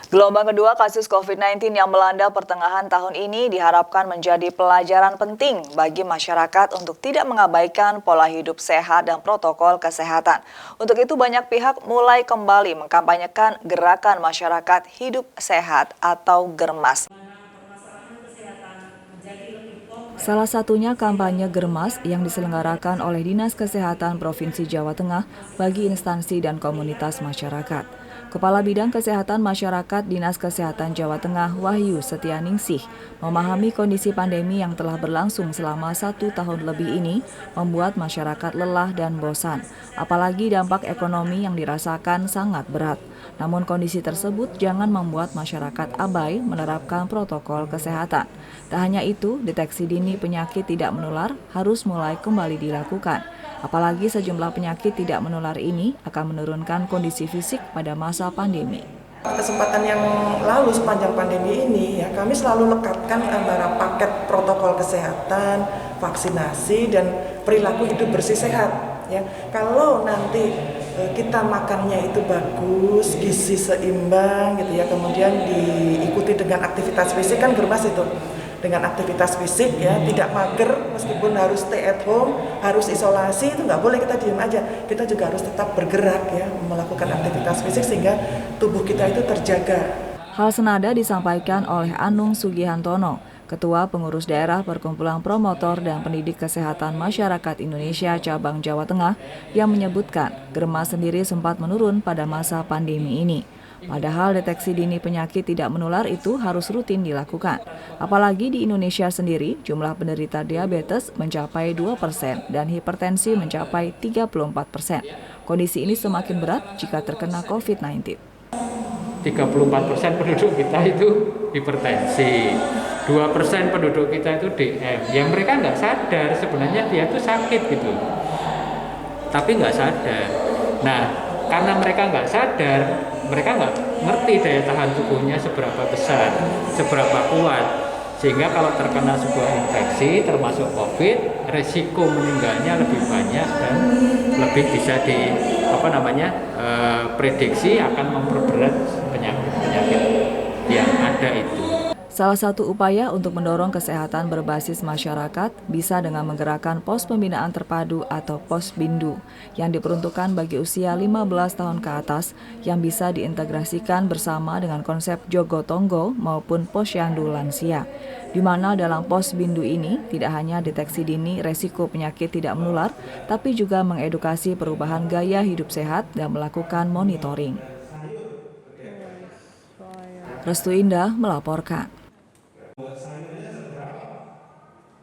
Gelombang kedua kasus COVID-19 yang melanda pertengahan tahun ini diharapkan menjadi pelajaran penting bagi masyarakat untuk tidak mengabaikan pola hidup sehat dan protokol kesehatan. Untuk itu banyak pihak mulai kembali mengkampanyekan gerakan masyarakat hidup sehat atau GERMAS. Salah satunya kampanye GERMAS yang diselenggarakan oleh Dinas Kesehatan Provinsi Jawa Tengah bagi instansi dan komunitas masyarakat. Kepala Bidang Kesehatan Masyarakat Dinas Kesehatan Jawa Tengah Wahyu Setianingsih memahami kondisi pandemi yang telah berlangsung selama 1 tahun lebih ini membuat masyarakat lelah dan bosan, apalagi dampak ekonomi yang dirasakan sangat berat. Namun kondisi tersebut jangan membuat masyarakat abai menerapkan protokol kesehatan. Tak hanya itu, deteksi dini penyakit tidak menular harus mulai kembali dilakukan. Apalagi sejumlah penyakit tidak menular ini akan menurunkan kondisi fisik pada masa pandemi. Kesempatan yang lalu sepanjang pandemi ini ya kami selalu lekatkan antara paket protokol kesehatan, vaksinasi dan perilaku hidup bersih sehat. Ya, kalau nanti kita makannya itu bagus, gizi seimbang gitu ya, kemudian diikuti dengan aktivitas fisik kan GERMAS itu. Dengan aktivitas fisik ya, tidak mager meskipun harus stay at home, harus isolasi, itu nggak boleh kita diam aja. Kita juga harus tetap bergerak ya, melakukan aktivitas fisik sehingga tubuh kita itu terjaga. Hal senada disampaikan oleh Anung Sugihantono, Ketua Pengurus Daerah Perkumpulan Promotor dan Pendidik Kesehatan Masyarakat Indonesia Cabang Jawa Tengah yang menyebutkan GERMAS sendiri sempat menurun pada masa pandemi ini. Padahal deteksi dini penyakit tidak menular itu harus rutin dilakukan. Apalagi di Indonesia sendiri, jumlah penderita diabetes mencapai 2% dan hipertensi mencapai 34%. Kondisi ini semakin berat jika terkena COVID-19. 34% penduduk kita itu hipertensi, 2% penduduk kita itu DM. Yang mereka nggak sadar sebenarnya dia itu sakit gitu, tapi nggak sadar. Nah, karena mereka nggak sadar, mereka nggak ngerti daya tahan tubuhnya seberapa besar, seberapa kuat. Sehingga kalau terkena sebuah infeksi termasuk COVID, resiko meninggalnya lebih banyak dan lebih bisa prediksi akan memperberat penyakit yang ada itu. Salah satu upaya untuk mendorong kesehatan berbasis masyarakat bisa dengan menggerakkan pos pembinaan terpadu atau Posbindu yang diperuntukkan bagi usia 15 tahun ke atas yang bisa diintegrasikan bersama dengan konsep Jogo-Tonggo maupun Posyandu Lansia. Di mana dalam Posbindu ini tidak hanya deteksi dini resiko penyakit tidak menular, tapi juga mengedukasi perubahan gaya hidup sehat dan melakukan monitoring. Restu Indah melaporkan.